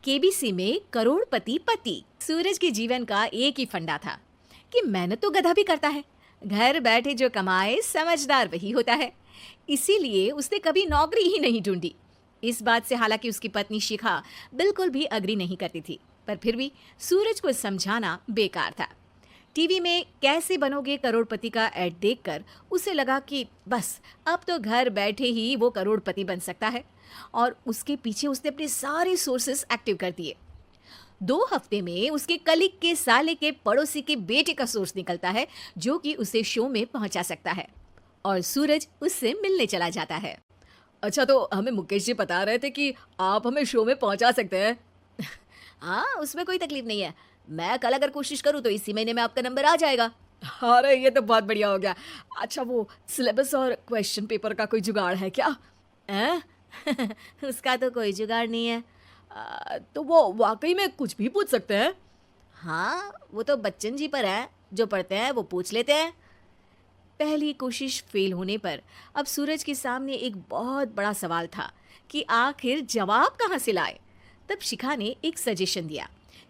KBC में करोड़पति पति। सूरज के जीवन का एक ही फंडा था कि मेहनत तो गधा भी करता है, घर बैठे जो कमाए समझदार वही होता है। इसीलिए उसने कभी नौकरी ही नहीं ढूंढी। इस बात से हालांकि उसकी पत्नी शिखा बिल्कुल भी अग्री नहीं करती थी, पर फिर भी सूरज को समझाना बेकार था। टीवी में कैसे बनोगे करोड़पति का ऐड देखकर उसे लगा कि बस अब तो घर बैठे ही वो करोड़पति बन सकता है, और उसके पीछे उसने अपने सारे सोर्सेस एक्टिव कर दिए। 2 हफ्ते में उसके कलीग के साले के पड़ोसी के बेटे का सोर्स निकलता है जो कि उसे शो में पहुंचा सकता है, और सूरज उससे मिलने चला जाता है। अच्छा, तो हमें मुकेश जी बता रहे थे कि आप हमें शो में पहुंचा सकते हैं। हाँ, उसमें कोई तकलीफ नहीं है। मैं कल अगर कोशिश करूँ तो इसी महीने में आपका नंबर आ जाएगा। अरे ये तो बहुत बढ़िया हो गया। अच्छा, वो सिलेबस और क्वेश्चन पेपर का कोई जुगाड़ है क्या? हैं? उसका तो कोई जुगाड़ नहीं है। तो वो वाकई में कुछ भी पूछ सकते हैं? हाँ, वो तो बच्चन जी पर है, जो पढ़ते हैं वो पूछ लेते हैं। पहली कोशिश फेल होने पर अब सूरज के सामने एक बहुत बड़ा सवाल था कि आखिर जवाब कहाँ से लाए। तब शिखा ने एक सजेशन दिया,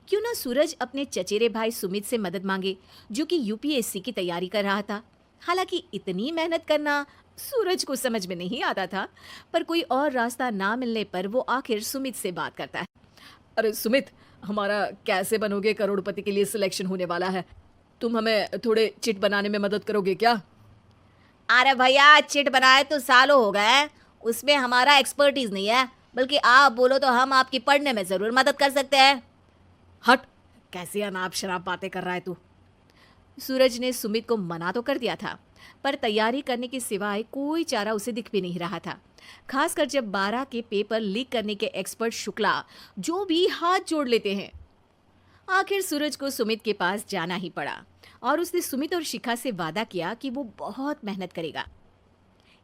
क्यों ना सूरज अपने चचेरे भाई सुमित से मदद मांगे, जो कि यूपीएससी की तैयारी कर रहा था। हालांकि इतनी मेहनत करना सूरज को समझ में नहीं आता था, पर कोई और रास्ता ना मिलने पर वो आखिर सुमित से बात करता है। अरे सुमित, हमारा कैसे बनोगे करोड़पति के लिए सिलेक्शन होने वाला है। तुम हमें थोड़े चिट बनाने में मदद करोगे क्या? अरे भैया, चिट बनाए तो सालों हो गए, उसमें हमारा एक्सपर्टीज नहीं है, बल्कि आप बोलो तो हम आपकी पढ़ने में जरूर मदद कर सकते हैं। हट, कैसी अनाप शराब बातें कर रहा है तू। सूरज ने सुमित को मना तो कर दिया था, पर तैयारी करने के सिवाय कोई चारा उसे दिख भी नहीं रहा था। खासकर जब 12 के पेपर लीक करने के एक्सपर्ट शुक्ला जो भी हाथ जोड़ लेते हैं। आखिर सूरज को सुमित के पास जाना ही पड़ा, और उसने सुमित और शिखा से वादा किया कि वो बहुत मेहनत करेगा।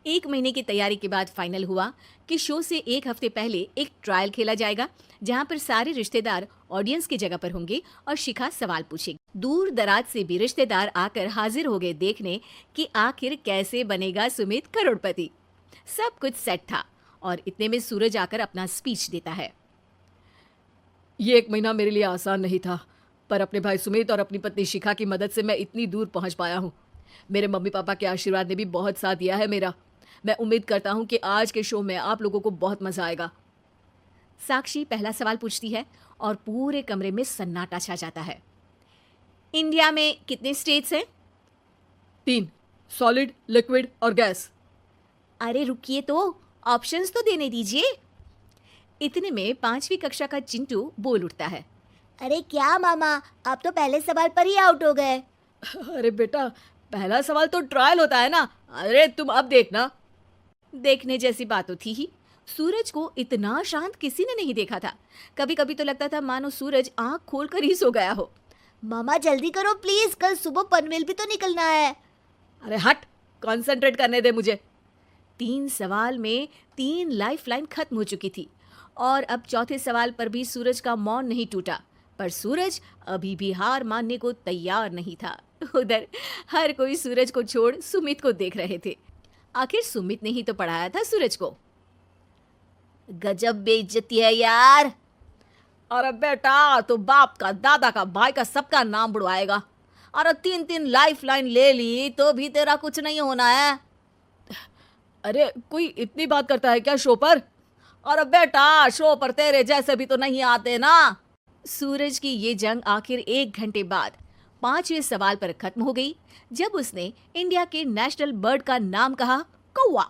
1 महीने की तैयारी के बाद फाइनल हुआ कि शो से 1 हफ्ते पहले एक ट्रायल खेला जाएगा, जहां पर सारे रिश्तेदार ऑडियंस की जगह पर होंगे और शिखा सवाल पूछेगी। दूर दराज से भी रिश्तेदार आकर हाजिर हो गए देखने कि आखिर कैसे बनेगा सुमित करोड़पति। सब कुछ सेट था, और इतने में सूरज आकर अपना स्पीच देता है। ये 1 महीना मेरे लिए आसान नहीं था, पर अपने भाई सुमित और अपनी पत्नी शिखा की मदद से मैं इतनी दूर पहुंच पाया हूँ। मेरे मम्मी पापा के आशीर्वाद ने भी बहुत साथ दिया है मेरा। मैं उम्मीद करता हूँ कि आज के शो में आप लोगों को बहुत मजा आएगा। साक्षी पहला सवाल पूछती है और पूरे कमरे में सन्नाटा छा जाता है। इंडिया में कितने स्टेट्स हैं? 3, सॉलिड, लिक्विड और गैस। अरे रुकिए, तो ऑप्शंस तो देने दीजिए। इतने में 5वीं कक्षा का चिंटू बोल उठता है। अरे क्या मामा, आप तो पहले सवाल पर ही आउट हो गए। अरे बेटा, पहला सवाल तो ट्रायल होता है ना। अरे तुम अब देखना। देखने जैसी बात तो थी ही। सूरज को इतना शांत किसी ने नहीं देखा था। कभी कभी तो लगता था मानो सूरज आंख खोलकर ही सो गया हो। मामा जल्दी करो प्लीज, कल सुबह पनवेल भी तो निकलना है। अरे हट, कंसंट्रेट करने दे मुझे। 3 सवाल में 3 लाइफलाइन खत्म हो चुकी थी, और अब चौथे सवाल पर भी सूरज का मौन नहीं टूटा। पर सूरज अभी भी हार मानने को तैयार नहीं था। उधर हर कोई सूरज को छोड़ सुमित को देख रहे थे। आखिर सुमित ने ही तो पढ़ाया था सूरज को। गजब बेइज्जती है यार। अरे बेटा, तो बाप का, दादा का, भाई का, सबका नाम बुड़वाएगा। अरे 3 लाइफलाइन ले ली तो भी तेरा कुछ नहीं होना है। अरे कोई इतनी बात करता है क्या शो पर? अरे बेटा, शो पर तेरे जैसे भी तो नहीं आते ना। सूरज की ये जंग आखिर 1 घंटे बाद 5वें सवाल पर खत्म हो गई, जब उसने इंडिया के नेशनल बर्ड का नाम कहा, कौवा।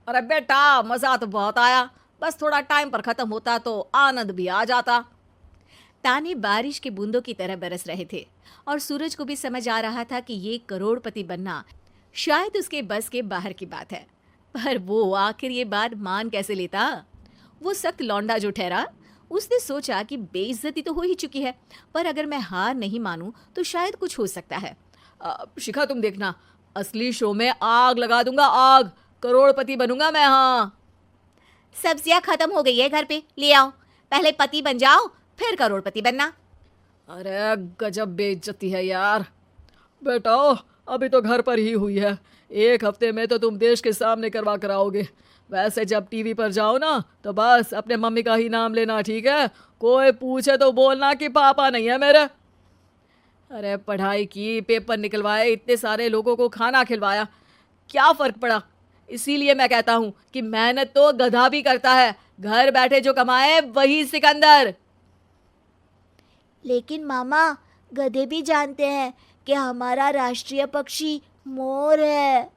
अरे बेटा, मजा तो बहुत आया, बस थोड़ा टाइम पर खत्म होता तो आनंद भी आ जाता। ताने बारिश के बूंदों की तरह बरस रहे थे, और सूरज को भी समझ आ रहा था कि ये करोड़पति बनना शायद उसके बस के बाहर की बात है। पर वो आखिर ये बात मान कैसे लेता? वो सख्त लौंडा जो ठहरा, उसने सोचा कि बेइज्जती तो हो ही चुकी है, पर अगर मैं हार नहीं मानूं तो शायद कुछ हो सकता है। शिखा तुम देखना, असली शो में आग लगा दूंगा, आग। करोड़पति बनूंगा मैं। हाँ, सब्जियां खत्म हो गई है घर पे, ले आओ। पहले पति बन जाओ, फिर करोड़पति बनना। अरे गजब बेइज्जती है यार। बेटा, अभी तो घर पर ही हुई है, 1 हफ्ते में तो तुम देश के सामने करवा कर आओगे। वैसे जब टीवी पर जाओ ना तो बस अपने मम्मी का ही नाम लेना, ठीक है? कोई पूछे तो बोलना कि पापा नहीं है मेरे। अरे पढ़ाई की, पेपर निकलवाए, इतने सारे लोगों को खाना खिलवाया, क्या फर्क पड़ा? इसीलिए मैं कहता हूँ कि मेहनत तो गधा भी करता है, घर बैठे जो कमाए वही सिकंदर। लेकिन मामा, गधे भी जानते हैं कि हमारा राष्ट्रीय पक्षी मोर है।